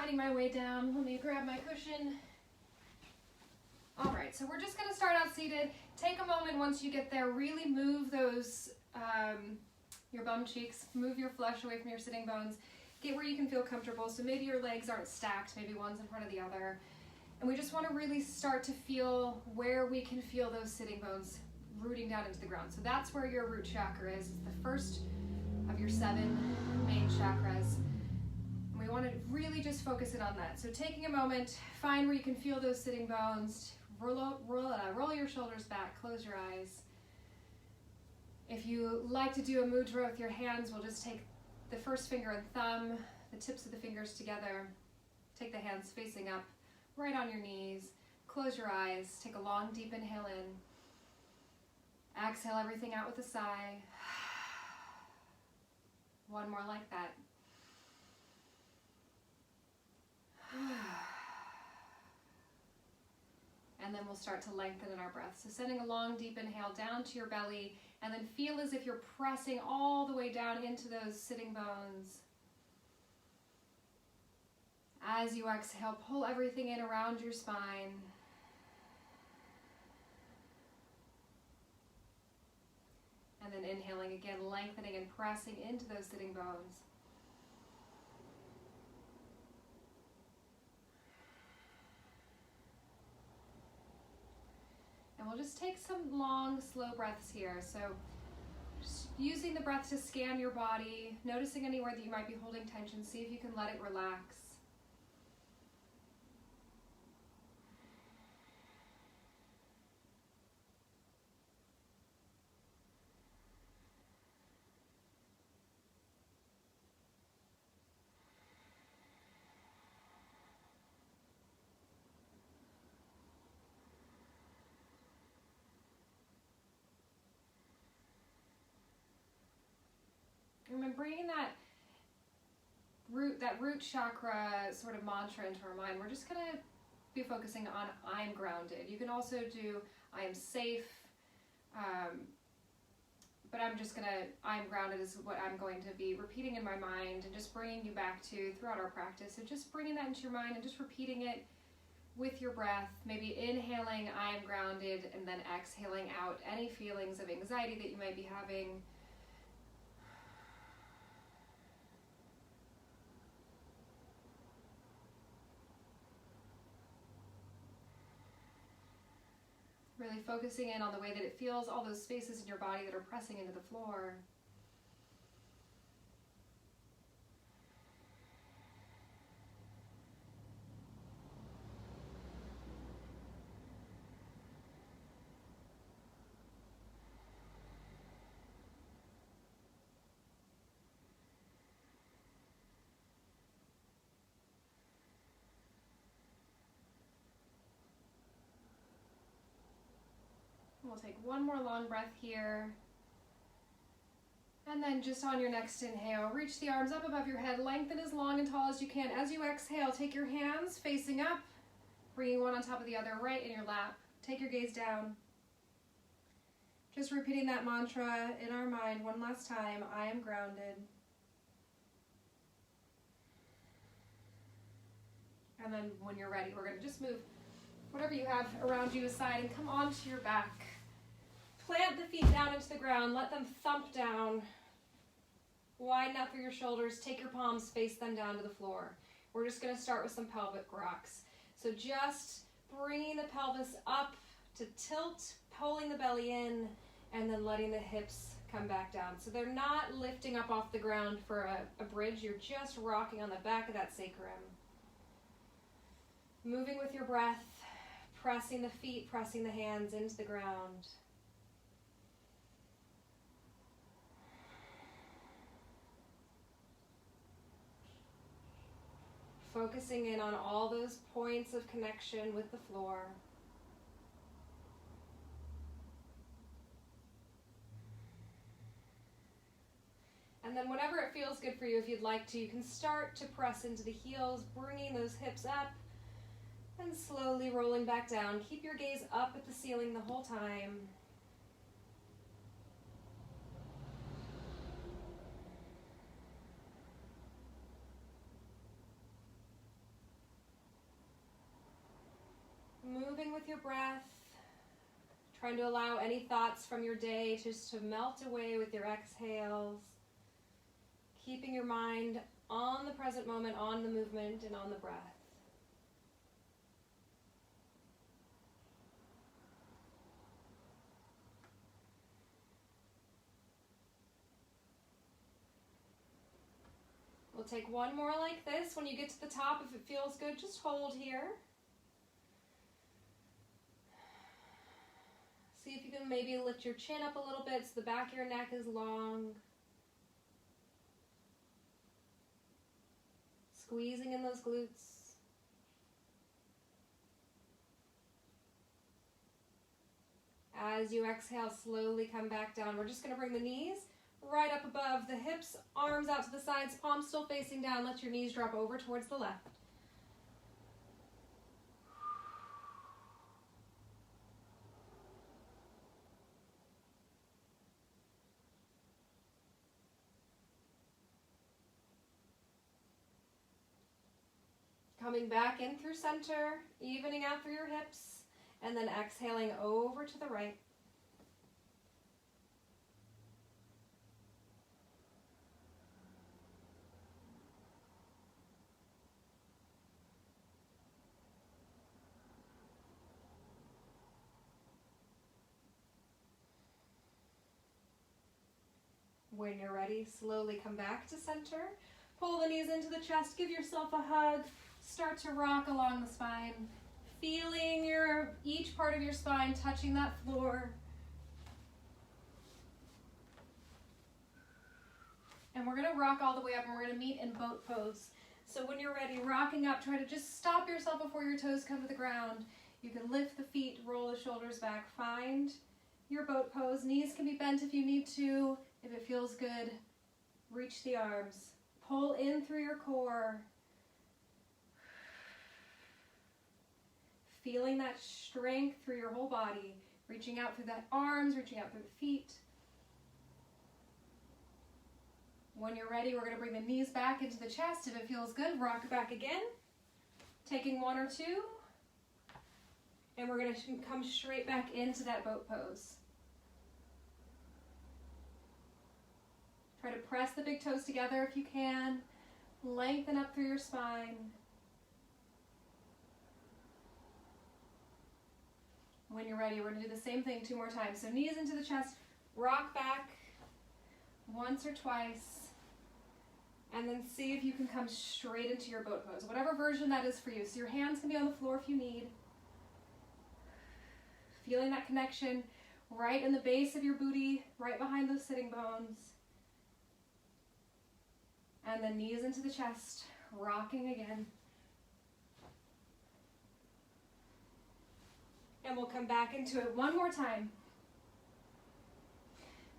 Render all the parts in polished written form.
finding my way down. Let me grab my cushion. All right, so we're just gonna start out seated. Take a moment once you get there, really move those, your bum cheeks, move your flesh away from your sitting bones. Get where you can feel comfortable. So maybe your legs aren't stacked, maybe one's in front of the other. And we just wanna really start to feel where we can feel those sitting bones rooting down into the ground. So that's where your root chakra is. It's the first of your 7 main chakras. And we want to really just focus in on that. So taking a moment, find where you can feel those sitting bones. Roll your shoulders back, close your eyes. If you like to do a mudra with your hands, we'll just take the first finger and thumb, the tips of the fingers together. Take the hands facing up, right on your knees. Close your eyes, take a long deep inhale in. Exhale everything out with a sigh. One more like that. And then we'll start to lengthen in our breath. So sending a long deep inhale down to your belly, and then feel as if you're pressing all the way down into those sitting bones. As you exhale, pull everything in around your spine. And then inhaling again, lengthening and pressing into those sitting bones. And we'll just take some long, slow breaths here. So just using the breath to scan your body, noticing anywhere that you might be holding tension, see if you can let it relax. And then bringing that root chakra sort of mantra into our mind, we're just gonna be focusing on I'm grounded. You can also do I am safe, but I'm grounded is what I'm going to be repeating in my mind and just bringing you back to throughout our practice. So just bringing that into your mind and just repeating it with your breath, maybe inhaling I am grounded and then exhaling out any feelings of anxiety that you might be having. Really focusing in on the way that it feels, all those spaces in your body that are pressing into the floor. We'll take one more long breath here. And then just on your next inhale, reach the arms up above your head, lengthen as long and tall as you can. As you exhale, take your hands facing up, bringing one on top of the other right in your lap. Take your gaze down. Just repeating that mantra in our mind one last time, I am grounded. And then when you're ready, we're going to just move whatever you have around you aside and come onto your back. Plant the feet down into the ground, let them thump down. Widen out through your shoulders, take your palms, face them down to the floor. We're just gonna start with some pelvic rocks. So just bringing the pelvis up to tilt, pulling the belly in, and then letting the hips come back down. So they're not lifting up off the ground for a bridge, you're just rocking on the back of that sacrum. Moving with your breath, pressing the feet, pressing the hands into the ground. Focusing in on all those points of connection with the floor. And then whenever it feels good for you, if you'd like to, you can start to press into the heels, bringing those hips up and slowly rolling back down. Keep your gaze up at the ceiling the whole time. with your breath, trying to allow any thoughts from your day just to melt away with your exhales, keeping your mind on the present moment, on the movement, and on the breath. We'll take one more like this. When you get to the top, if it feels good, just hold here. See if you can maybe lift your chin up a little bit so the back of your neck is long. Squeezing in those glutes. As you exhale, slowly come back down. We're just going to bring the knees right up above the hips, arms out to the sides, palms still facing down. Let your knees drop over towards the left. Coming back in through center, evening out through your hips, and then exhaling over to the right. When you're ready, slowly come back to center. Pull the knees into the chest, give yourself a hug. Start to rock along the spine, feeling each part of your spine touching that floor. And we're gonna rock all the way up and we're gonna meet in boat pose. So when you're ready, rocking up, try to just stop yourself before your toes come to the ground. You can lift the feet, roll the shoulders back, find your boat pose. Knees can be bent if you need to. If it feels good, reach the arms. Pull in through your core. Feeling that strength through your whole body. Reaching out through the arms, reaching out through the feet. When you're ready, we're going to bring the knees back into the chest. If it feels good, rock it back again. Taking one or two. And we're going to come straight back into that boat pose. Try to press the big toes together if you can. Lengthen up through your spine. When you're ready, we're going to do the same thing 2 more times. So knees into the chest, rock back once or twice, and then see if you can come straight into your boat pose, whatever version that is for you. So your hands can be on the floor if you need. Feeling that connection right in the base of your booty, right behind those sitting bones. And then knees into the chest, rocking again. And we'll come back into it one more time.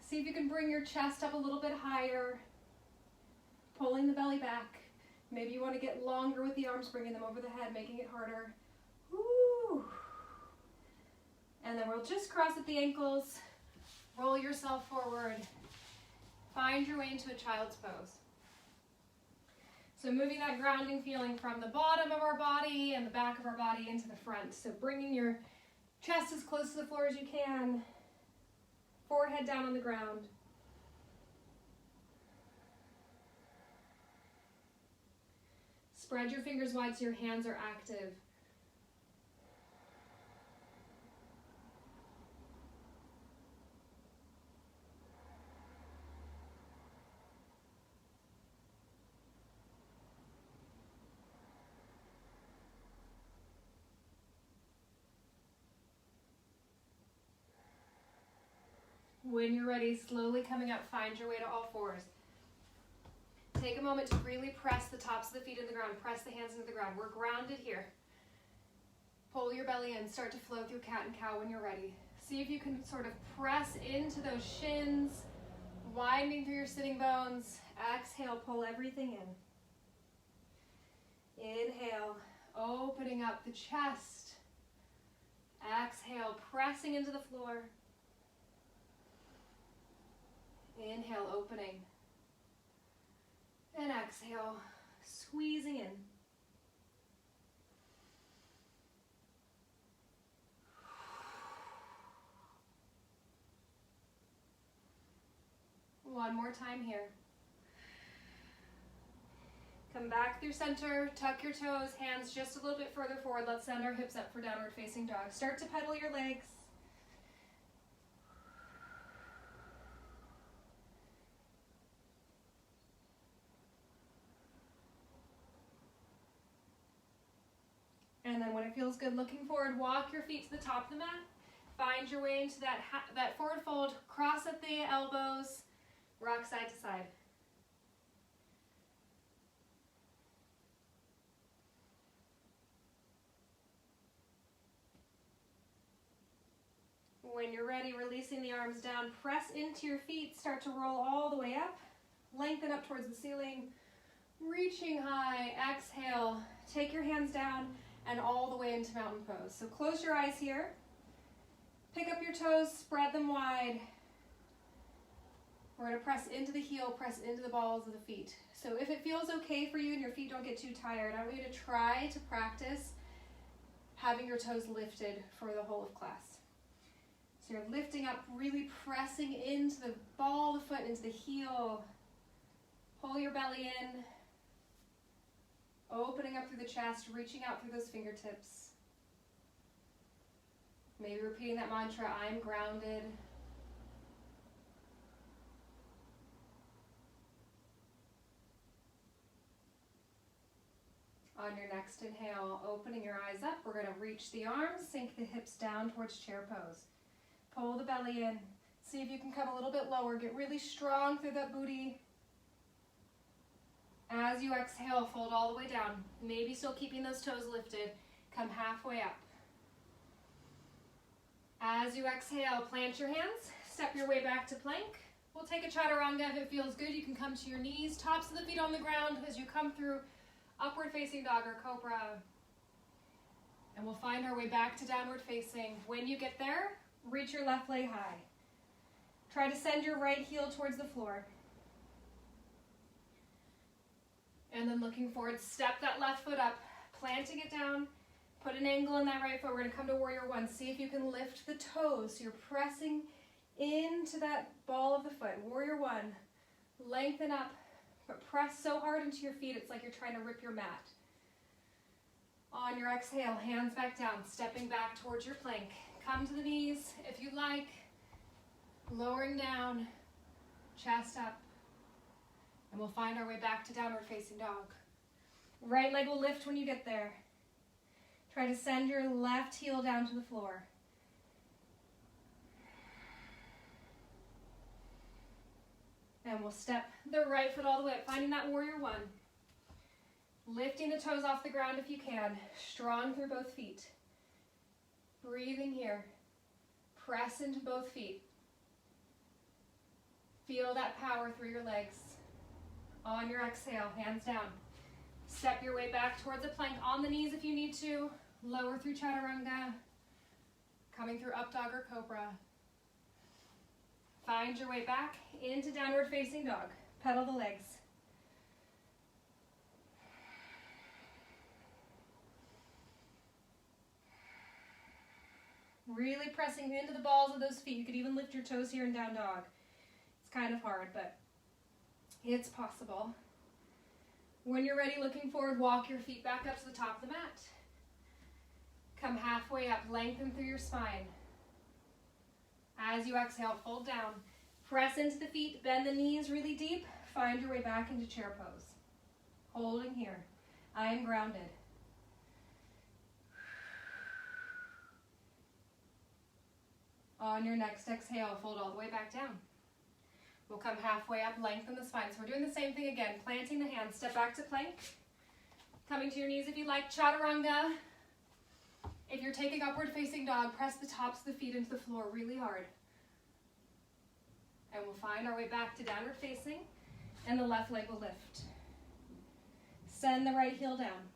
See if you can bring your chest up a little bit higher, pulling the belly back. Maybe you want to get longer with the arms, bringing them over the head, making it harder. Woo. And then we'll just cross at the ankles, roll yourself forward, find your way into a child's pose. So moving that grounding feeling from the bottom of our body and the back of our body into the front. So bringing your chest as close to the floor as you can, forehead down on the ground. Spread your fingers wide so your hands are active. When you're ready, slowly coming up, find your way to all fours. Take a moment to really press the tops of the feet in the ground. Press the hands into the ground. We're grounded here. Pull your belly in. Start to flow through cat and cow when you're ready. See if you can sort of press into those shins, winding through your sitting bones. Exhale, pull everything in. Inhale, opening up the chest. Exhale, pressing into the floor. Inhale, opening. And exhale, squeezing in. One more time here. Come back through center, tuck your toes, hands just a little bit further forward. Let's send our hips up for downward facing dog. Start to pedal your legs. And then when it feels good looking forward, walk your feet to the top of the mat. Find your way into that forward fold, cross at the elbows, rock side to side. When you're ready, releasing the arms down, press into your feet, start to roll all the way up, lengthen up towards the ceiling, reaching high, exhale, take your hands down and all the way into mountain pose. So close your eyes here, pick up your toes, spread them wide. We're gonna press into the heel, press into the balls of the feet. So if it feels okay for you and your feet don't get too tired, I want you to try to practice having your toes lifted for the whole of class. So you're lifting up, really pressing into the ball of the foot, into the heel. Pull your belly in. Opening up through the chest, reaching out through those fingertips. Maybe repeating that mantra, I'm grounded. On your next inhale, opening your eyes up, we're going to reach the arms, sink the hips down towards chair pose. Pull the belly in. See if you can come a little bit lower. Get really strong through that booty. As you exhale, fold all the way down. Maybe still keeping those toes lifted. Come halfway up. As you exhale, plant your hands. Step your way back to plank. We'll take a chaturanga. If it feels good, you can come to your knees. Tops of the feet on the ground as you come through upward facing dog or cobra. And we'll find our way back to downward facing. When you get there, reach your left leg high. Try to send your right heel towards the floor. And then looking forward, step that left foot up, planting it down, put an angle in that right foot. We're going to come to warrior one. See if you can lift the toes. So you're pressing into that ball of the foot. Warrior one. Lengthen up, but press so hard into your feet, it's like you're trying to rip your mat. On your exhale, hands back down, stepping back towards your plank. Come to the knees if you like. Lowering down, chest up. And we'll find our way back to downward facing dog. Right leg will lift when you get there. Try to send your left heel down to the floor. And we'll step the right foot all the way up, finding that warrior one. Lifting the toes off the ground if you can. Strong through both feet. Breathing here. Press into both feet. Feel that power through your legs. On your exhale, hands down. Step your way back towards a plank on the knees if you need to. Lower through chaturanga. Coming through up dog or cobra. Find your way back into downward facing dog. Pedal the legs. Really pressing into the balls of those feet. You could even lift your toes here in down dog. It's kind of hard, but it's possible. When you're ready, looking forward, walk your feet back up to the top of the mat. Come halfway up, lengthen through your spine. As you exhale, fold down. Press into the feet, bend the knees really deep. Find your way back into chair pose. Holding here. I am grounded. On your next exhale, fold all the way back down. We'll come halfway up, lengthen the spine. So we're doing the same thing again, planting the hands, step back to plank. Coming to your knees if you like, chaturanga. If you're taking upward facing dog, press the tops of the feet into the floor really hard. And we'll find our way back to downward facing, and the left leg will lift. Send the right heel down.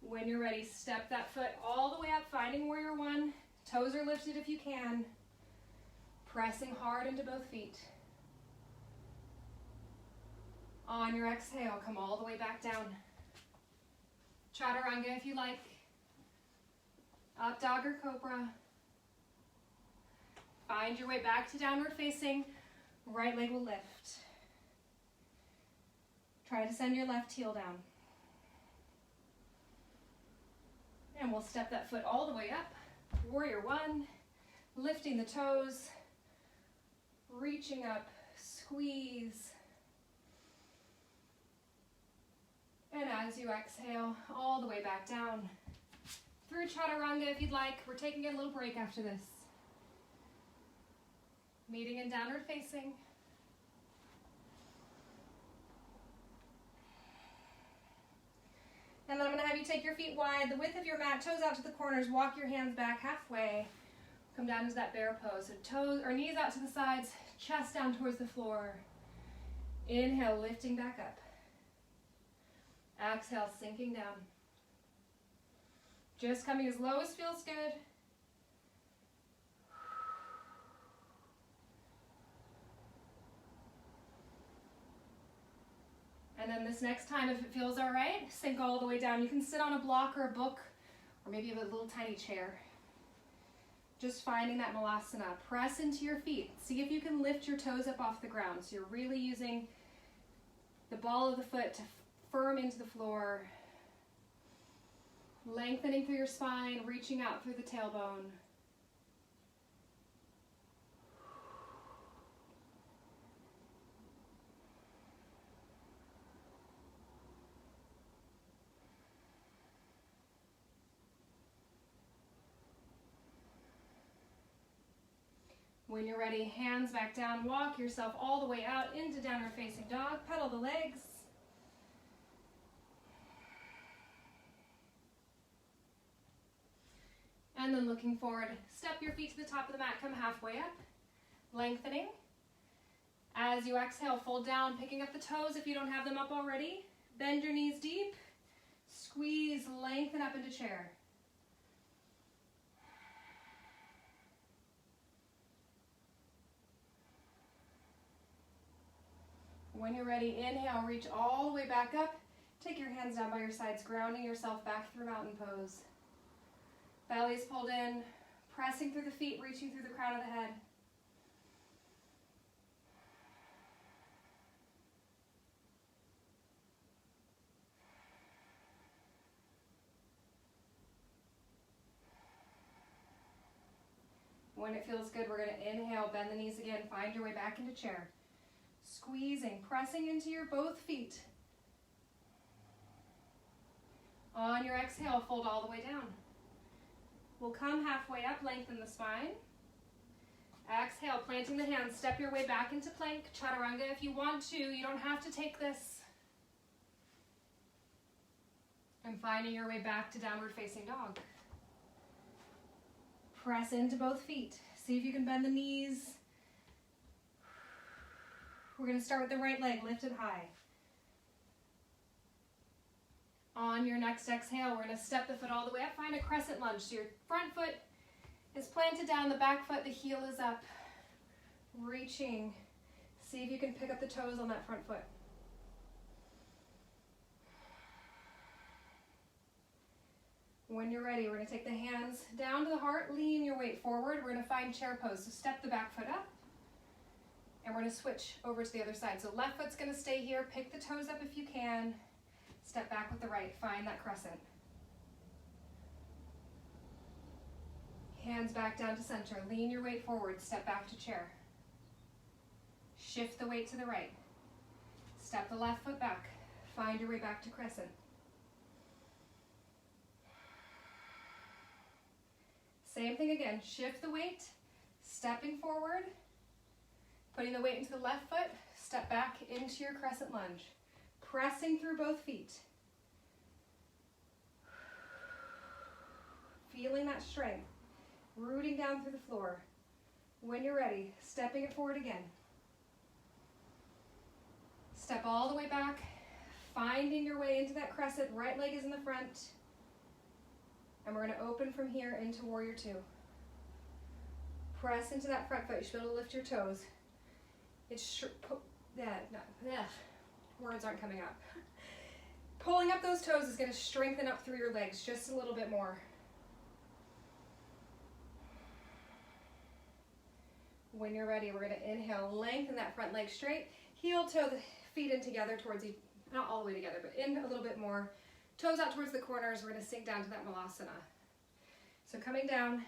When you're ready, step that foot all the way up, finding warrior one. Toes are lifted if you can. Pressing hard into both feet. On your exhale, come all the way back down. Chaturanga if you like. Up dog or cobra. Find your way back to downward facing. Right leg will lift. Try to send your left heel down. And we'll step that foot all the way up. Warrior one, lifting the toes, reaching up, squeeze. And as you exhale, all the way back down. Through chaturanga if you'd like. We're taking a little break after this. Meeting in downward facing. And then I'm going to have you take your feet wide, the width of your mat, toes out to the corners, walk your hands back halfway. Come down into that bear pose. So toes or knees out to the sides, chest down towards the floor. Inhale, lifting back up. Exhale, sinking down. Just coming as low as feels good. And then this next time, if it feels all right, sink all the way down. You can sit on a block or a book, or maybe a little tiny chair. Just finding that malasana. Press into your feet. See if you can lift your toes up off the ground. So you're really using the ball of the foot to firm into the floor. Lengthening through your spine, reaching out through the tailbone. When you're ready, hands back down, walk yourself all the way out into downward facing dog, pedal the legs. And then looking forward, step your feet to the top of the mat, come halfway up, lengthening. As you exhale, fold down, picking up the toes if you don't have them up already. Bend your knees deep, squeeze, lengthen up into chair. When you're ready, inhale, reach all the way back up. Take your hands down by your sides, grounding yourself back through mountain pose. Belly's pulled in, pressing through the feet, reaching through the crown of the head. When it feels good, we're going to inhale, bend the knees again, find your way back into chair. Squeezing, pressing into your both feet. On your exhale, fold all the way down. We'll come halfway up, lengthen the spine. Exhale, planting the hands, step your way back into plank, chaturanga if you want to. You don't have to take this. And finding your way back to downward facing dog. Press into both feet. See if you can bend the knees. We're going to start with the right leg lifted high. On your next exhale, we're going to step the foot all the way up. Find a crescent lunge. So your front foot is planted down, the back foot, the heel is up. Reaching. See if you can pick up the toes on that front foot. When you're ready, we're going to take the hands down to the heart, lean your weight forward. We're going to find chair pose. So step the back foot up. And we're going to switch over to the other side. So left foot's going to stay here. Pick the toes up if you can. Step back with the right. Find that crescent. Hands back down to center. Lean your weight forward. Step back to chair. Shift the weight to the right. Step the left foot back. Find your way back to crescent. Same thing again. Shift the weight. Stepping forward. Putting the weight into the left foot. Step back into your crescent lunge. Pressing through both feet. Feeling that strength. Rooting down through the floor. When you're ready, stepping it forward again. Step all the way back. Finding your way into that crescent. Right leg is in the front. And we're going to open from here into warrior two. Press into that front foot. You should be able to lift your toes. It's words aren't coming up. Pulling up those toes is going to strengthen up through your legs just a little bit more. When you're ready, we're gonna inhale, lengthen that front leg straight, heel toe the feet in together towards each, not all the way together, but in a little bit more. Toes out towards the corners, we're gonna sink down to that Malasana. So coming down,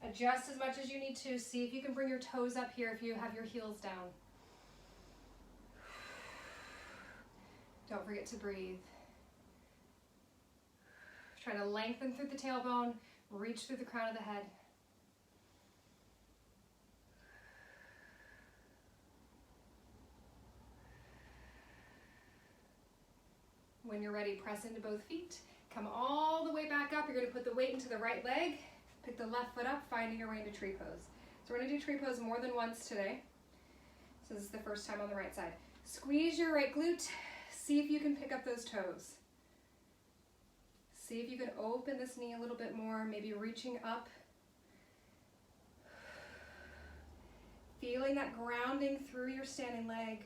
adjust as much as you need to. See if you can bring your toes up here if you have your heels down. Don't forget to breathe. Try to lengthen through the tailbone, reach through the crown of the head. When you're ready, press into both feet. Come all the way back up. You're going to put the weight into the right leg. Pick the left foot up, finding your way into tree pose. So we're going to do tree pose more than once today. So this is the first time on the right side. Squeeze your right glute. See if you can pick up those toes. See if you can open this knee a little bit more, maybe reaching up. Feeling that grounding through your standing leg.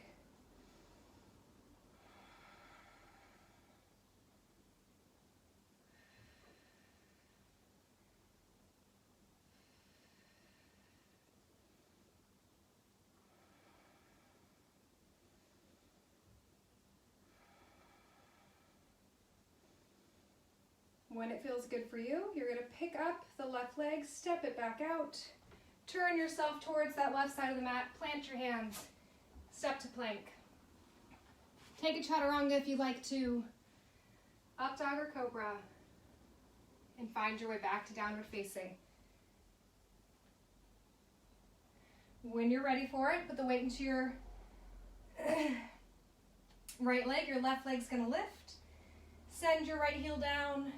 When it feels good for you, you're going to pick up the left leg, step it back out, turn yourself towards that left side of the mat, plant your hands, step to plank. Take a chaturanga if you like to, up dog or cobra, and find your way back to downward facing. When you're ready for it, put the weight into your right leg, your left leg's going to lift, send your right heel down,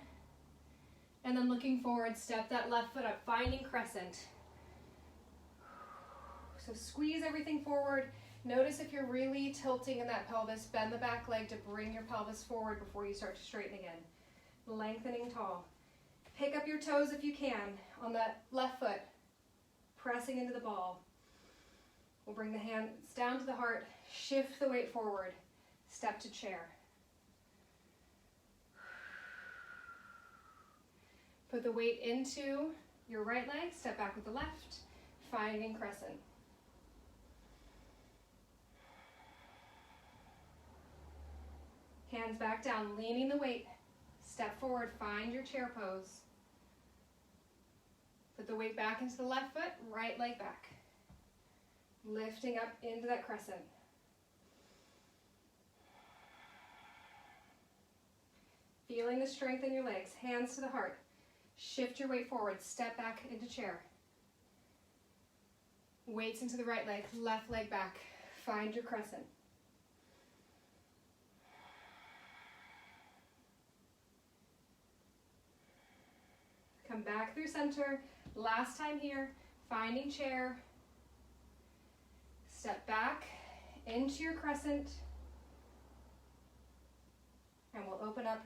and then looking forward, step that left foot up, finding crescent. So squeeze everything forward. Notice if you're really tilting in that pelvis, bend the back leg to bring your pelvis forward before you start to straighten again. Lengthening tall. Pick up your toes if you can on that left foot, pressing into the ball. We'll bring the hands down to the heart, shift the weight forward, step to chair. Put the weight into your right leg, step back with the left, finding crescent. Hands back down, leaning the weight, step forward, find your chair pose. Put the weight back into the left foot, right leg back. Lifting up into that crescent. Feeling the strength in your legs, hands to the heart. Shift your weight forward, step back into chair. Weights into the right leg, left leg back. Find your crescent. Come back through center. Last time here, finding chair. Step back into your crescent. And we'll open up,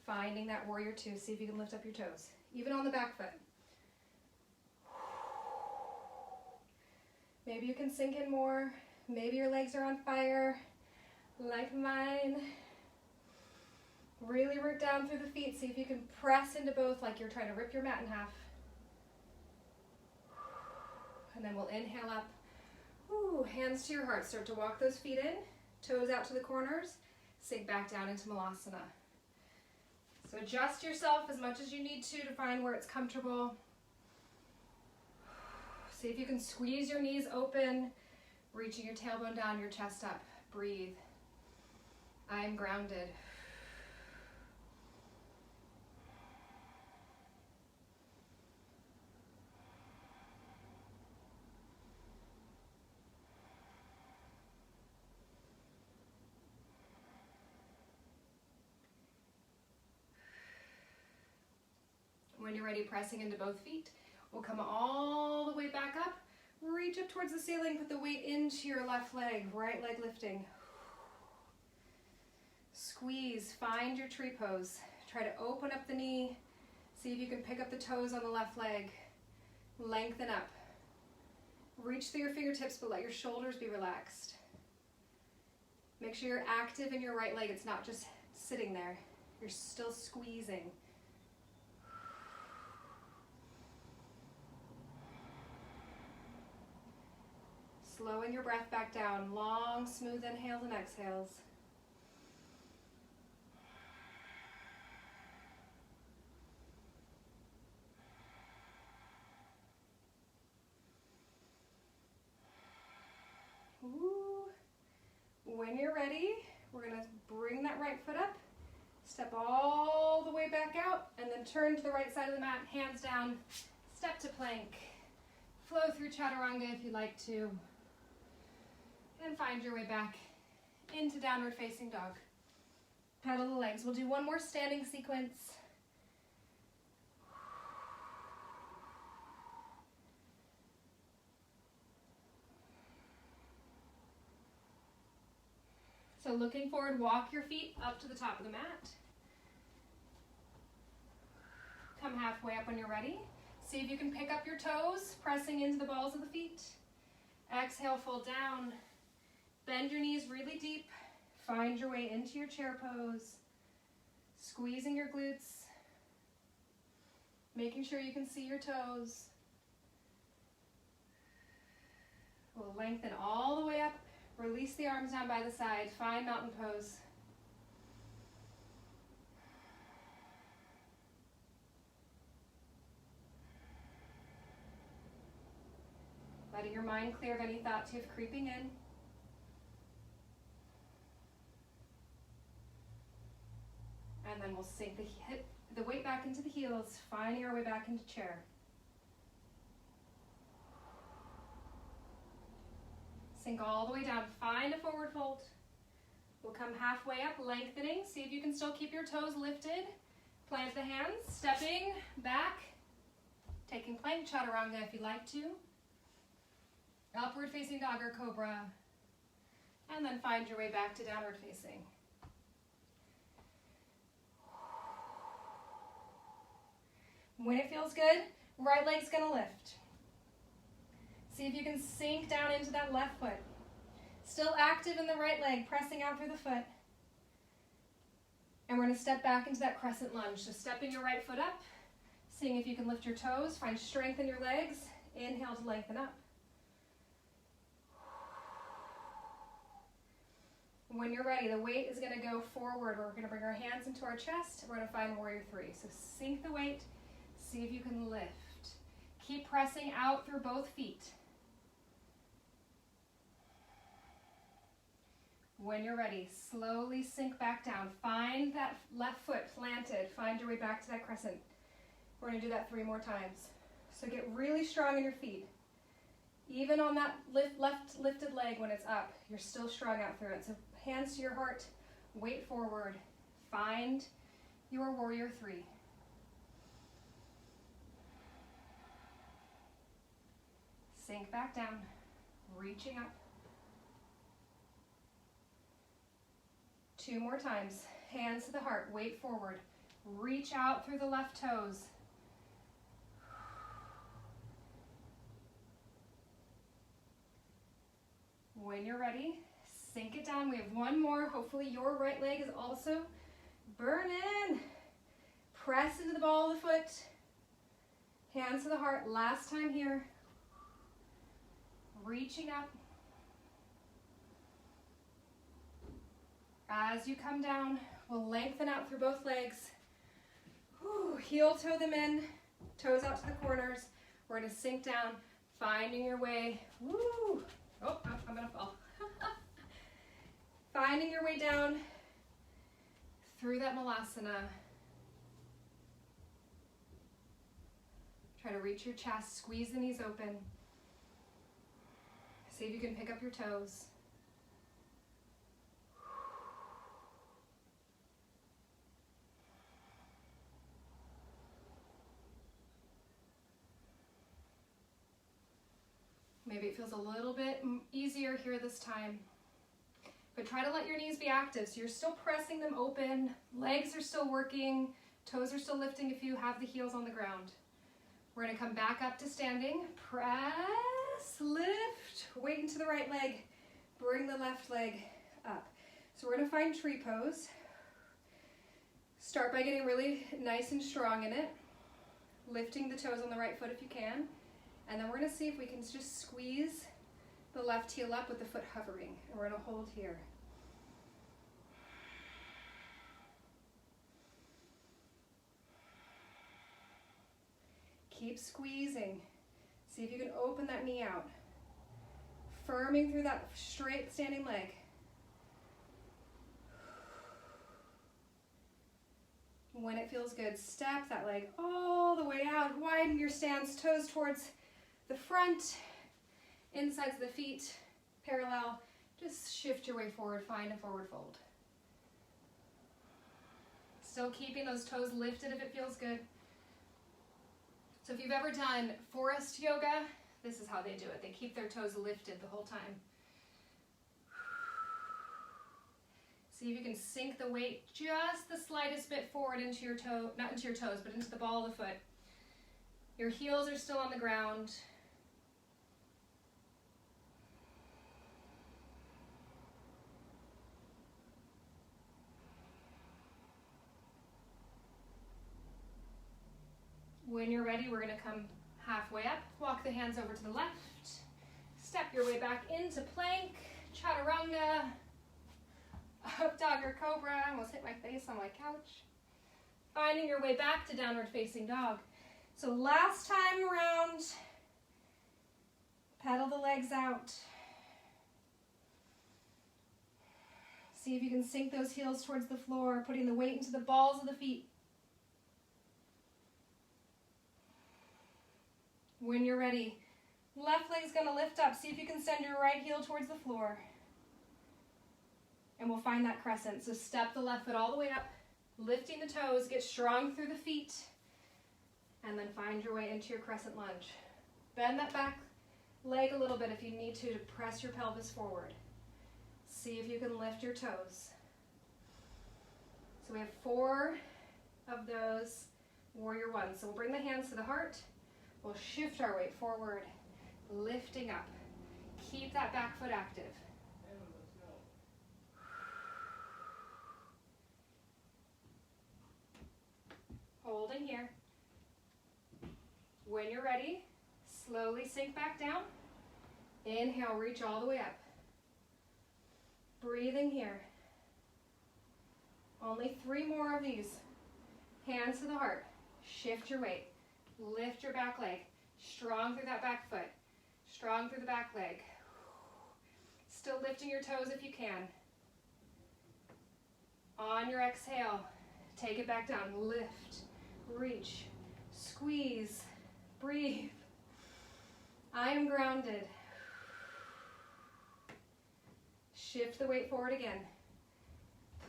finding that warrior two. See if you can lift up your toes, even on the back foot. Maybe you can sink in more. Maybe your legs are on fire, like mine. Really root down through the feet. See if you can press into both like you're trying to rip your mat in half. And then we'll inhale up. Ooh, hands to your heart. Start to walk those feet in. Toes out to the corners. Sink back down into Malasana. So adjust yourself as much as you need to find where it's comfortable. See if you can squeeze your knees open, reaching your tailbone down, your chest up. Breathe. I am grounded. When you're ready, pressing into both feet. We'll come all the way back up. Reach up towards the ceiling. Put the weight into your left leg. Right leg lifting. Squeeze. Find your tree pose. Try to open up the knee. See if you can pick up the toes on the left leg. Lengthen up. Reach through your fingertips, but let your shoulders be relaxed. Make sure you're active in your right leg. It's not just sitting there. You're still squeezing. slowing your breath back down. Long, smooth inhales and exhales. Ooh. When you're ready, we're going to bring that right foot up, step all the way back out, and then turn to the right side of the mat, hands down, step to plank. Flow through chaturanga if you'd like to, and find your way back into downward facing dog. Pedal the legs. We'll do one more standing sequence. So looking forward, walk your feet up to the top of the mat. Come halfway up when you're ready. See if you can pick up your toes, pressing into the balls of the feet. Exhale, fold down. Bend your knees really deep. Find your way into your chair pose. Squeezing your glutes. Making sure you can see your toes. We'll lengthen all the way up. Release the arms down by the side. Find mountain pose. Letting your mind clear of any thoughts you have creeping in. And then we'll sink the weight back into the heels, finding our way back into chair. Sink all the way down, find a forward fold. We'll come halfway up, lengthening. See if you can still keep your toes lifted. Plant the hands, stepping back, taking plank chaturanga if you'd like to. Upward facing dog or cobra. And then find your way back to downward facing. When it feels good, right leg's gonna lift. See if you can sink down into that left foot. Still active in the right leg, pressing out through the foot. And we're gonna step back into that crescent lunge. So stepping your right foot up, seeing if you can lift your toes, find strength in your legs. Inhale to lengthen up. When you're ready, the weight is gonna go forward. We're gonna bring our hands into our chest. We're gonna find warrior three. So sink the weight, see if you can lift. Keep pressing out through both feet. When you're ready, slowly sink back down. Find that left foot planted. Find your way back to that crescent. We're gonna do that 3 more times. So get really strong in your feet. Even on that left lifted leg when it's up, you're still strong out through it. So hands to your heart, weight forward. Find your warrior three. Sink back down, reaching up. 2 more times. Hands to the heart, weight forward. Reach out through the left toes. When you're ready, sink it down. We have 1 more. Hopefully your right leg is also burning. Press into the ball of the foot. Hands to the heart. Last time here. Reaching up. As you come down, we'll lengthen out through both legs. Heel toe them in, toes out to the corners. We're gonna sink down, finding your way. Oh, I'm gonna fall. Finding your way down through that malasana. Try to reach your chest, squeeze the knees open. See if you can pick up your toes. Maybe it feels a little bit easier here this time. But try to let your knees be active. So you're still pressing them open. Legs are still working. Toes are still lifting if you have the heels on the ground. We're going to come back up to standing. Press, lift, weight into the right leg. Bring the left leg up. So we're going to find tree pose. Start by getting really nice and strong in it. Lifting the toes on the right foot if you can. And then we're going to see if we can just squeeze the left heel up with the foot hovering. And we're gonna hold here. Keep squeezing. See if you can open that knee out. Firming through that straight standing leg. When it feels good, step that leg all the way out. Widen your stance, toes towards the front, insides of the feet, parallel. Just shift your way forward, find a forward fold. Still keeping those toes lifted if it feels good. So if you've ever done forest yoga, this is how they do it. They keep their toes lifted the whole time. See if you can sink the weight just the slightest bit forward into your toe, not into your toes, but into the ball of the foot. Your heels are still on the ground. When you're ready, we're going to come halfway up. Walk the hands over to the left. Step your way back into plank, chaturanga, up dog or cobra. I almost hit my face on my couch. Finding your way back to downward facing dog. So last time around, pedal the legs out. See if you can sink those heels towards the floor, putting the weight into the balls of the feet. When you're ready, left leg's gonna lift up. See if you can send your right heel towards the floor. And we'll find that crescent. So step the left foot all the way up, lifting the toes, get strong through the feet, and then find your way into your crescent lunge. Bend that back leg a little bit if you need to press your pelvis forward. See if you can lift your toes. So we have 4 of those warrior ones. So we'll bring the hands to the heart. We'll shift our weight forward, lifting up. Keep that back foot active. Holding here. When you're ready, slowly sink back down. Inhale, reach all the way up. Breathing here. Only 3 more of these. Hands to the heart. Shift your weight. Lift your back leg. Strong through that back foot. Strong through the back leg. Still lifting your toes if you can. On your exhale, take it back down. Lift, reach, squeeze, breathe. I am grounded. Shift the weight forward again.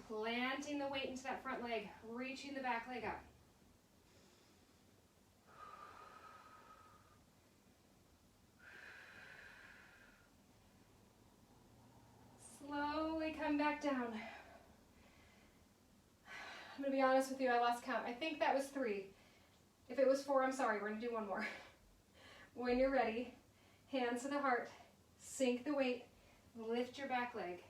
Planting the weight into that front leg, reaching the back leg up. Slowly come back down. I'm going to be honest with you, I lost count. I think that was 3. If it was 4, I'm sorry. We're going to do 1 more. When you're ready, hands to the heart, sink the weight, lift your back leg.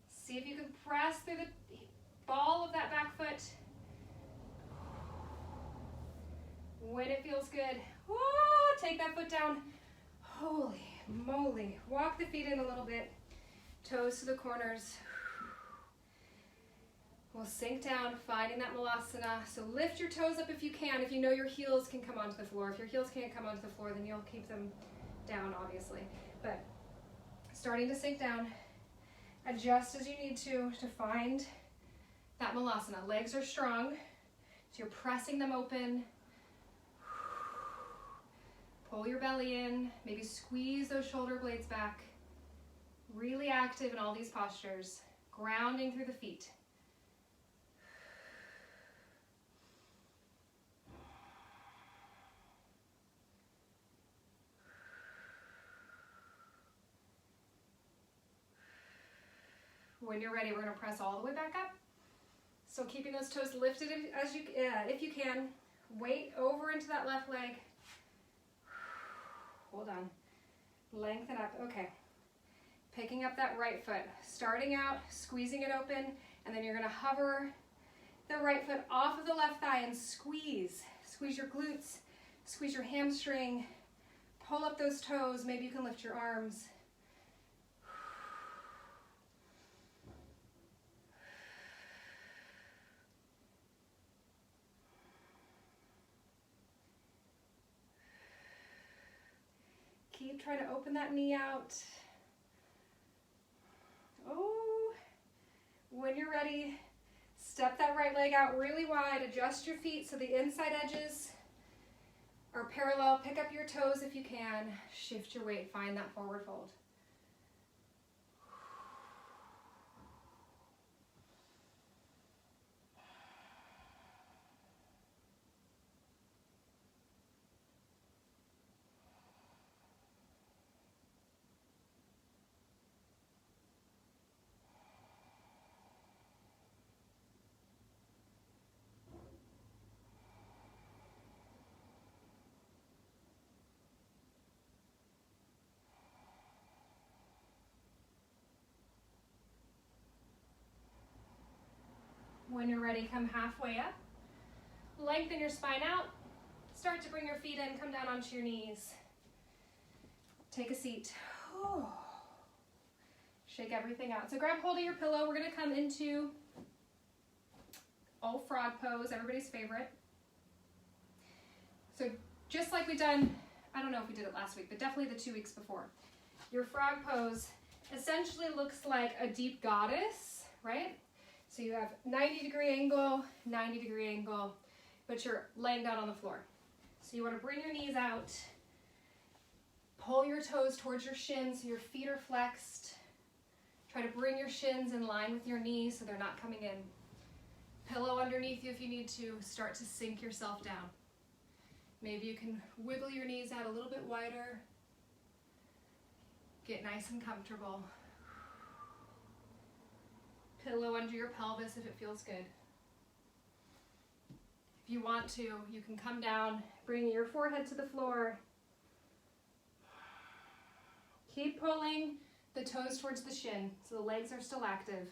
See if you can press through the ball of that back foot. When it feels good, take that foot down. Holy moly. Walk the feet in a little bit. Toes to the corners. We'll sink down, finding that malasana. So lift your toes up if you can. If you know your heels can come onto the floor. If your heels can't come onto the floor, then you'll keep them down, obviously. But starting to sink down. Adjust as you need to find that malasana. Legs are strong, so you're pressing them open. Pull your belly in. Maybe squeeze those shoulder blades back. Really active in all these postures. Grounding through the feet. When you're ready, we're going to press all the way back up. So keeping those toes lifted as if you can. Weight over into that left leg. Hold on. Lengthen up. Okay. Picking up that right foot. Starting out, squeezing it open, and then you're going to hover the right foot off of the left thigh and squeeze. Squeeze your glutes. Squeeze your hamstring. Pull up those toes. Maybe you can lift your arms. Keep trying to open that knee out. Oh, when you're ready, step that right leg out really wide. Adjust your feet so the inside edges are parallel. Pick up your toes if you can. Shift your weight. Find that forward fold. When you're ready, come halfway up. Lengthen your spine out. Start to bring your feet in. Come down onto your knees. Take a seat. Oh. Shake everything out. So grab hold of your pillow. We're going to come into old frog pose, everybody's favorite. So just like we done, I don't know if we did it last week, but definitely the 2 weeks before. Your frog pose essentially looks like a deep goddess, right? So you have 90-degree angle, 90-degree angle, but you're laying down on the floor. So you want to bring your knees out, pull your toes towards your shins so your feet are flexed. Try to bring your shins in line with your knees so they're not coming in. Pillow underneath you if you need to. Start to sink yourself down. Maybe you can wiggle your knees out a little bit wider. Get nice and comfortable. Pillow under your pelvis if it feels good. If you want to, you can come down, bring your forehead to the floor. Keep pulling the toes towards the shin so the legs are still active.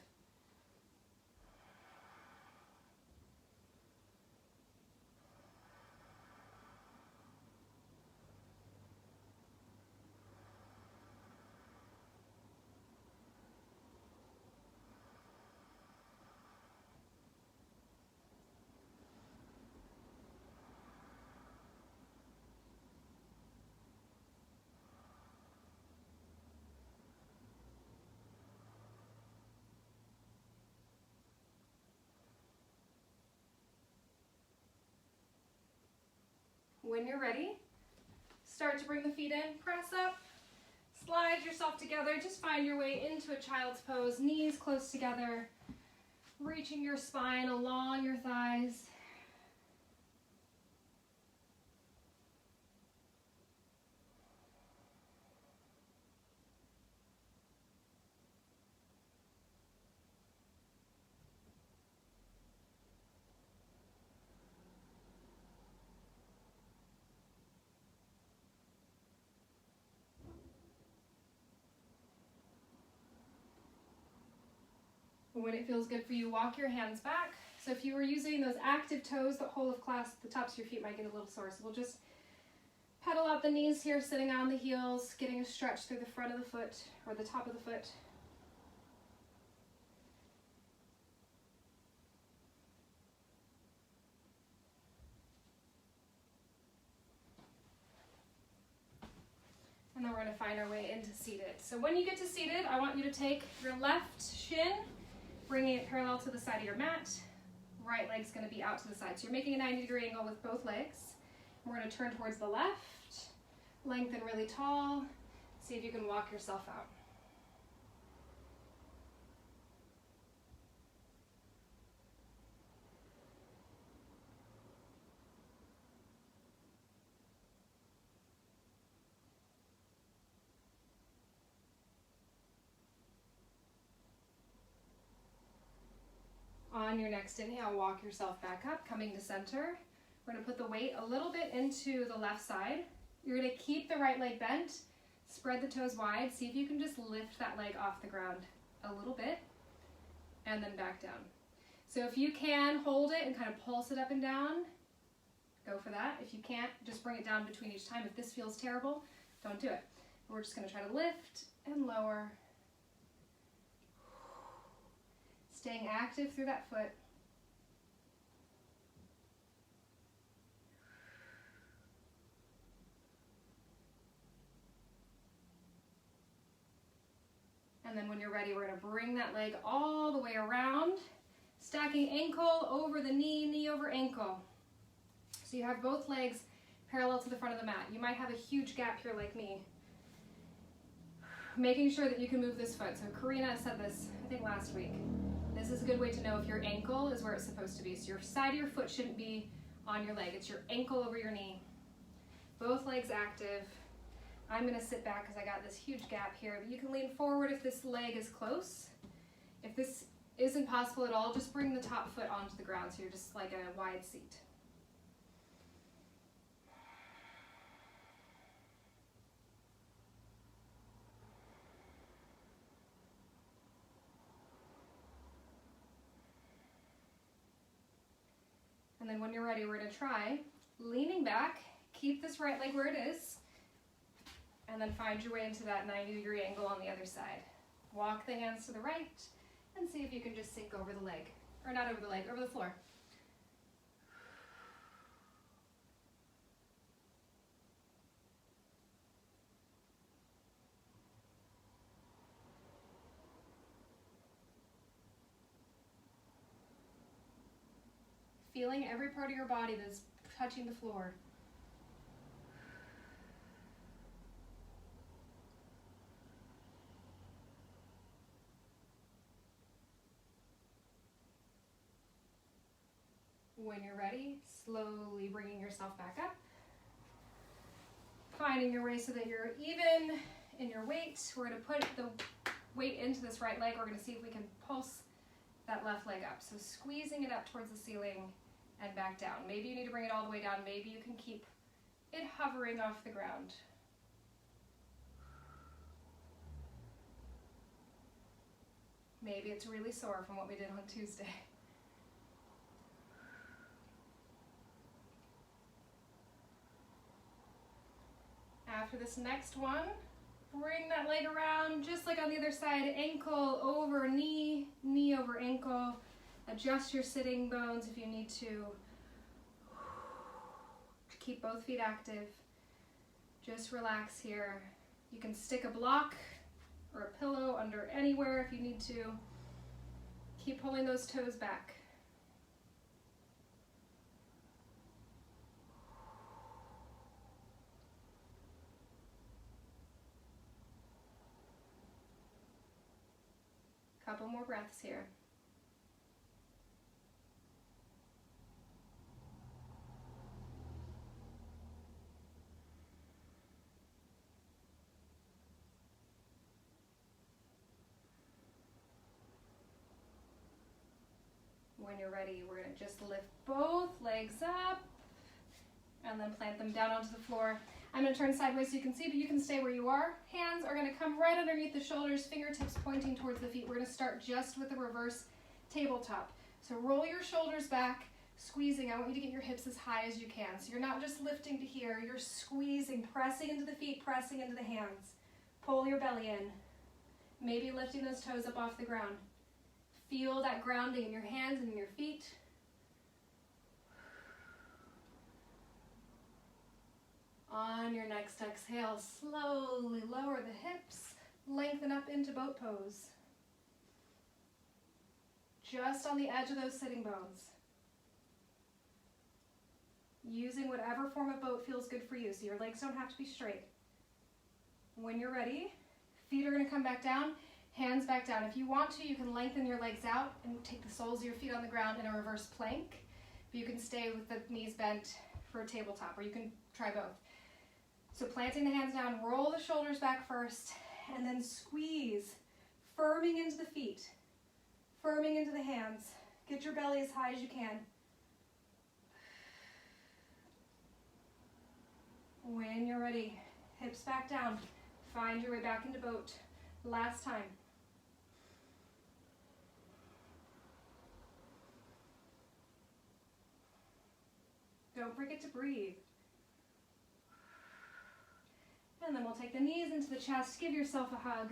When you're ready, start to bring the feet in, press up, slide yourself together, just find your way into a child's pose, knees close together, reaching your spine along your thighs. When it feels good for you, walk your hands back. So if you were using those active toes the whole of class, the tops of your feet might get a little sore. So we'll just pedal out the knees here, sitting on the heels, getting a stretch through the front of the foot or the top of the foot. And then we're going to find our way into seated. So when you get to seated, I want you to take your left shin, bringing it parallel to the side of your mat. Right leg's going to be out to the side. So you're making a 90-degree angle with both legs. We're going to turn towards the left, lengthen really tall. See if you can walk yourself out. On your next inhale, walk yourself back up, coming to center. We're going to put the weight a little bit into the left side. You're going to keep the right leg bent, spread the toes wide. See if you can just lift that leg off the ground a little bit, and then back down. So if you can, hold it and kind of pulse it up and down. Go for that. If you can't, just bring it down between each time. If this feels terrible, don't do it. We're just gonna try to lift and lower. Staying active through that foot. And then when you're ready, we're gonna bring that leg all the way around, stacking ankle over the knee, knee over ankle. So you have both legs parallel to the front of the mat. You might have a huge gap here like me. Making sure that you can move this foot. So Karina said this, I think last week. This is a good way to know if your ankle is where it's supposed to be. So your side of your foot shouldn't be on your leg. It's your ankle over your knee. Both legs active. I'm gonna sit back because I got this huge gap here, but you can lean forward if this leg is close. If this isn't possible at all, just bring the top foot onto the ground so you're just like a wide seat. And then when you're ready, we're gonna try leaning back, keep this right leg where it is, and then find your way into that 90-degree angle on the other side. Walk the hands to the right and see if you can just sink over the leg, or not over the leg, over the floor. Feeling every part of your body that's touching the floor. When you're ready, slowly bringing yourself back up. Finding your way so that you're even in your weight. We're going to put the weight into this right leg. We're going to see if we can pulse that left leg up. So squeezing it up towards the ceiling and back down. Maybe you need to bring it all the way down. Maybe you can keep it hovering off the ground. Maybe it's really sore from what we did on Tuesday. After this next one, bring that leg around just like on the other side, ankle over knee, knee over ankle. Adjust your sitting bones if you need to. Keep both feet active. Just relax here. You can stick a block or a pillow under anywhere if you need to. Keep pulling those toes back. Couple more breaths here. When you're ready, we're going to just lift both legs up and then plant them down onto the floor. I'm going to turn sideways so you can see, but you can stay where you are. Hands are going to come right underneath the shoulders, fingertips pointing towards the feet. We're going to start just with the reverse tabletop. So roll your shoulders back, squeezing. I want you to get your hips as high as you can. So you're not just lifting to here, you're squeezing, pressing into the feet, pressing into the hands. Pull your belly in. Maybe lifting those toes up off the ground. Feel that grounding in your hands and in your feet. On your next exhale, slowly lower the hips, lengthen up into boat pose. Just on the edge of those sitting bones. Using whatever form of boat feels good for you, so your legs don't have to be straight. When you're ready, feet are going to come back down, hands back down. If you want to, you can lengthen your legs out and take the soles of your feet on the ground in a reverse plank. But you can stay with the knees bent for a tabletop, or you can try both. So planting the hands down, roll the shoulders back first, and then squeeze, firming into the feet, firming into the hands. Get your belly as high as you can. When you're ready, hips back down. Find your way back into boat. Last time. Don't forget to breathe. And then we'll take the knees into the chest, give yourself a hug.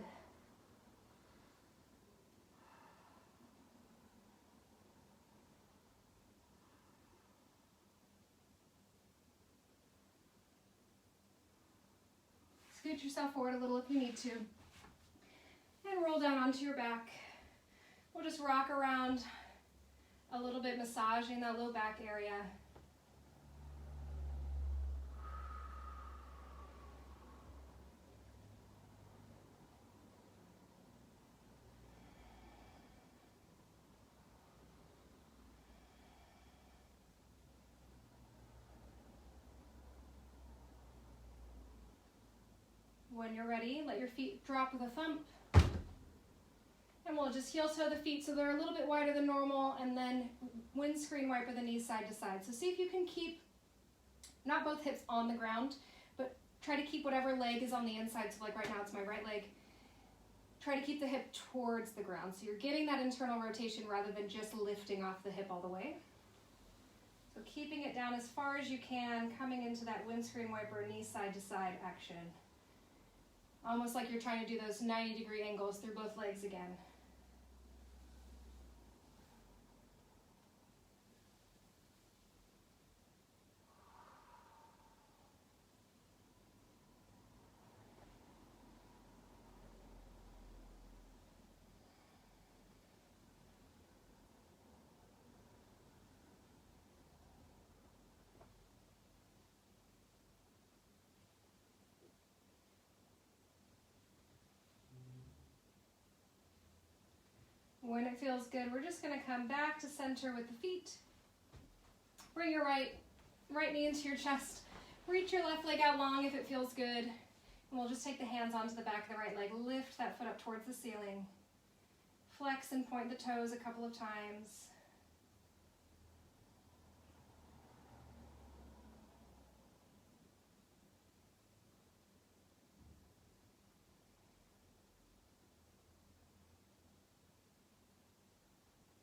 Scoot yourself forward a little if you need to. And roll down onto your back. We'll just rock around a little bit, massaging that low back area. When you're ready, let your feet drop with a thump. And we'll just heel toe the feet so they're a little bit wider than normal, and then windscreen wiper the knees side to side. So see if you can keep, not both hips on the ground, but try to keep whatever leg is on the inside. So like right now it's my right leg. Try to keep the hip towards the ground. So you're getting that internal rotation rather than just lifting off the hip all the way. So keeping it down as far as you can, coming into that windscreen wiper knee side to side action. Almost like you're trying to do those 90-degree angles through both legs again. When it feels good, we're just going to come back to center with the feet. Bring your right knee into your chest. Reach your left leg out long if it feels good. And we'll just take the hands onto the back of the right leg. Lift that foot up towards the ceiling. Flex and point the toes a couple of times.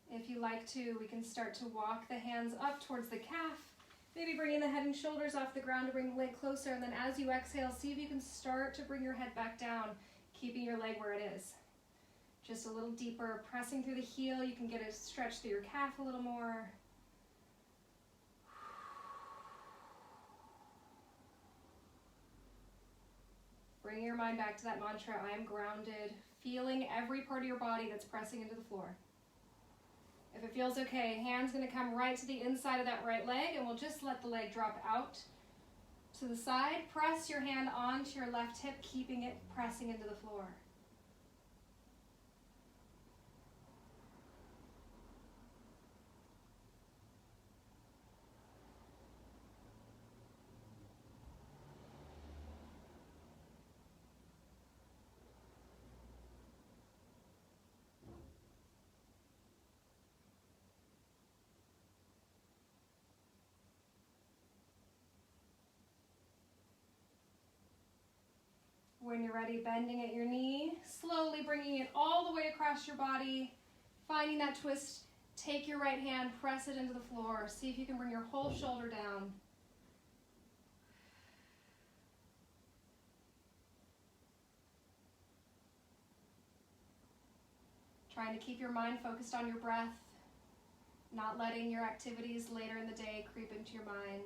If you like to, we can start to walk the hands up towards the calf, maybe bringing the head and shoulders off the ground to bring the leg closer, and then as you exhale, see if you can start to bring your head back down, keeping your leg where it is. Just a little deeper, pressing through the heel. You can get a stretch through your calf a little more. Bring your mind back to that mantra, I am grounded, feeling every part of your body that's pressing into the floor. If it feels okay, hand's going to come right to the inside of that right leg, and we'll just let the leg drop out to the side. Press your hand onto your left hip, keeping it pressing into the floor. When you're ready, bending at your knee, slowly bringing it all the way across your body, finding that twist. Take your right hand, press it into the floor. See if you can bring your whole shoulder down. Trying to keep your mind focused on your breath, not letting your activities later in the day creep into your mind.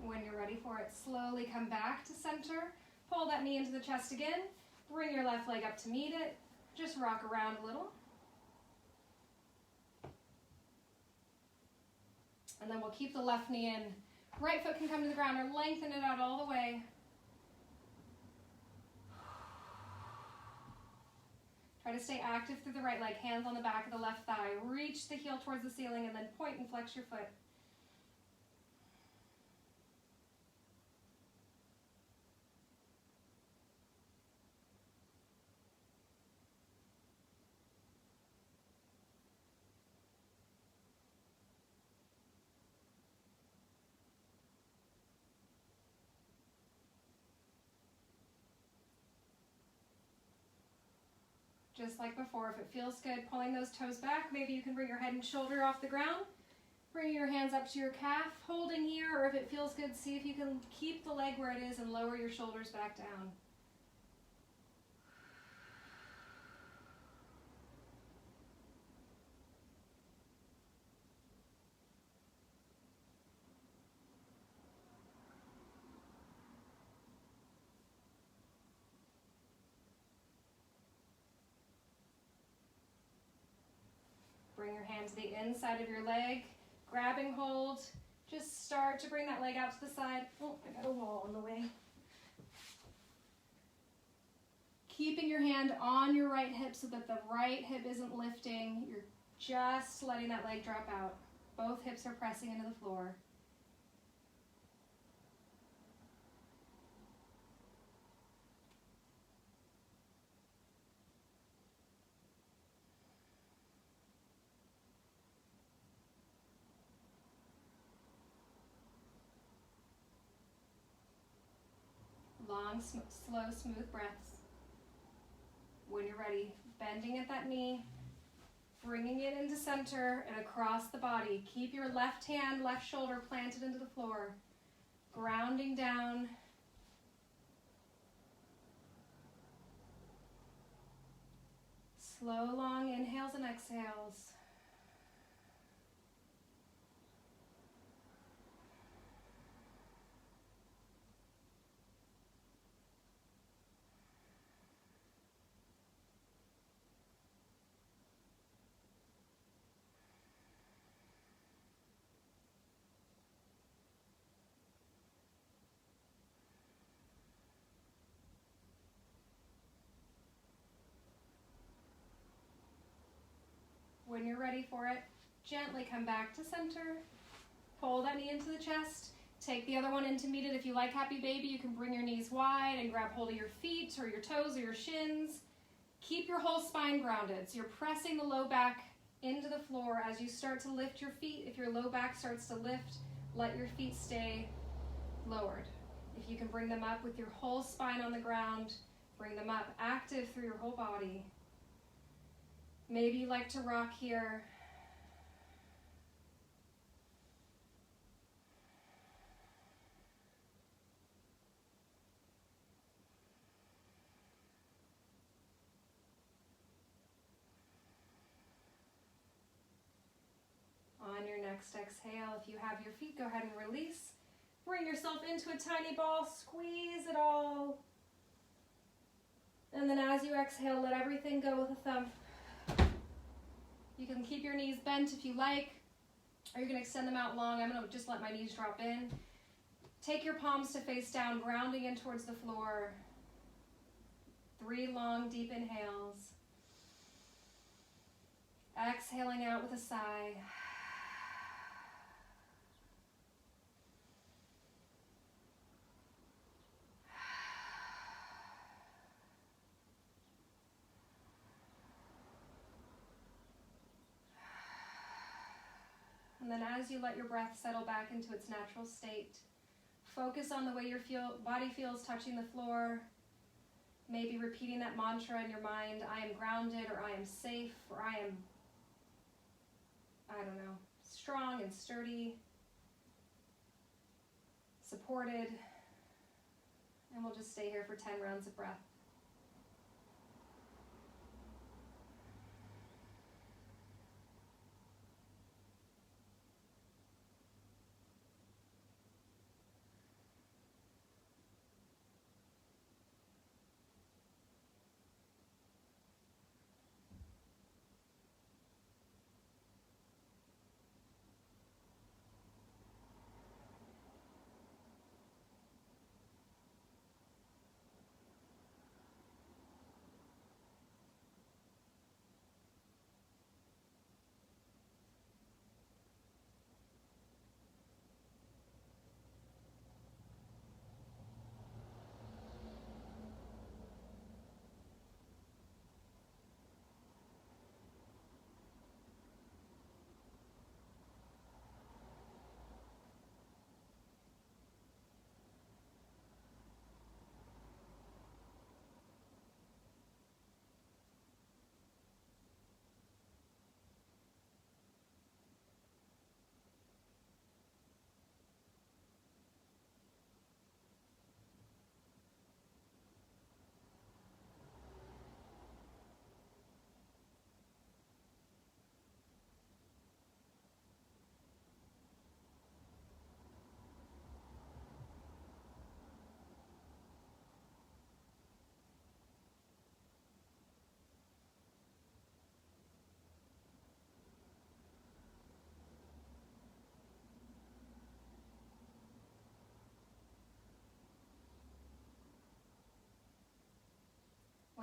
When you're ready for it, slowly come back to center. Pull that knee into the chest again. Bring your left leg up to meet it. Just rock around a little. And then we'll keep the left knee in. Right foot can come to the ground or lengthen it out all the way. Try to stay active through the right leg. Hands on the back of the left thigh. Reach the heel towards the ceiling and then point and flex your foot. Just like before, if it feels good, pulling those toes back, maybe you can bring your head and shoulder off the ground. Bring your hands up to your calf, holding here, or if it feels good, see if you can keep the leg where it is and lower your shoulders back down. Bring your hand to the inside of your leg, grabbing hold. Just start to bring that leg out to the side. Oh, I got a wall in the way. Keeping your hand on your right hip so that the right hip isn't lifting. You're just letting that leg drop out. Both hips are pressing into the floor. Long, slow, smooth breaths. When you're ready, bending at that knee, bringing it into center and across the body. Keep your left hand, left shoulder planted into the floor, grounding down. Slow, long inhales and exhales. When you're ready for it, gently come back to center. Pull that knee into the chest. Take the other one into meet it. If you like Happy Baby, you can bring your knees wide and grab hold of your feet or your toes or your shins. Keep your whole spine grounded. So you're pressing the low back into the floor as you start to lift your feet. If your low back starts to lift, let your feet stay lowered. If you can bring them up with your whole spine on the ground, bring them up active through your whole body. Maybe you like to rock here. On your next exhale, if you have your feet, go ahead and release. Bring yourself into a tiny ball, squeeze it all. And then as you exhale, let everything go with a thump. You can keep your knees bent if you like, or you can extend them out long. I'm going to just let my knees drop in. Take your palms to face down, grounding in towards the floor. 3 long, deep inhales. Exhaling out with a sigh. And then as you let your breath settle back into its natural state, focus on the way your body feels touching the floor. Maybe repeating that mantra in your mind, I am grounded, or I am safe, or I am, strong and sturdy, supported. And we'll just stay here for 10 rounds of breath.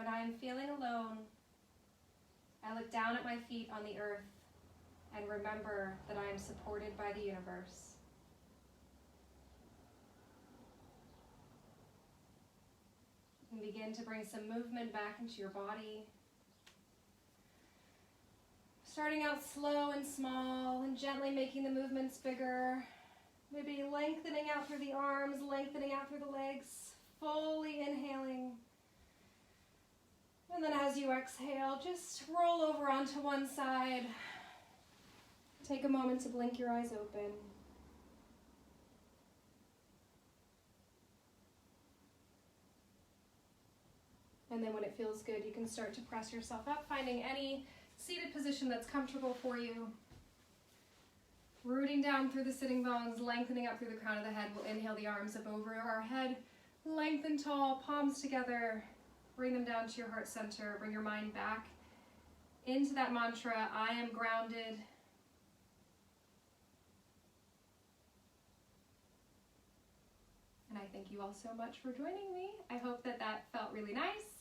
when I am feeling alone, I look down at my feet on the earth and remember that I am supported by the universe. And begin to bring some movement back into your body. Starting out slow and small and gently making the movements bigger. Maybe lengthening out through the arms, lengthening out through the legs, fully inhaling. And then as you exhale, just roll over onto one side. Take a moment to blink your eyes open. And then when it feels good, you can start to press yourself up, finding any seated position that's comfortable for you. Rooting down through the sitting bones, lengthening up through the crown of the head. We'll inhale the arms up over our head. Lengthen tall, palms together. Bring them down to your heart center. Bring your mind back into that mantra, I am grounded. And I thank you all so much for joining me. I hope that that felt really nice.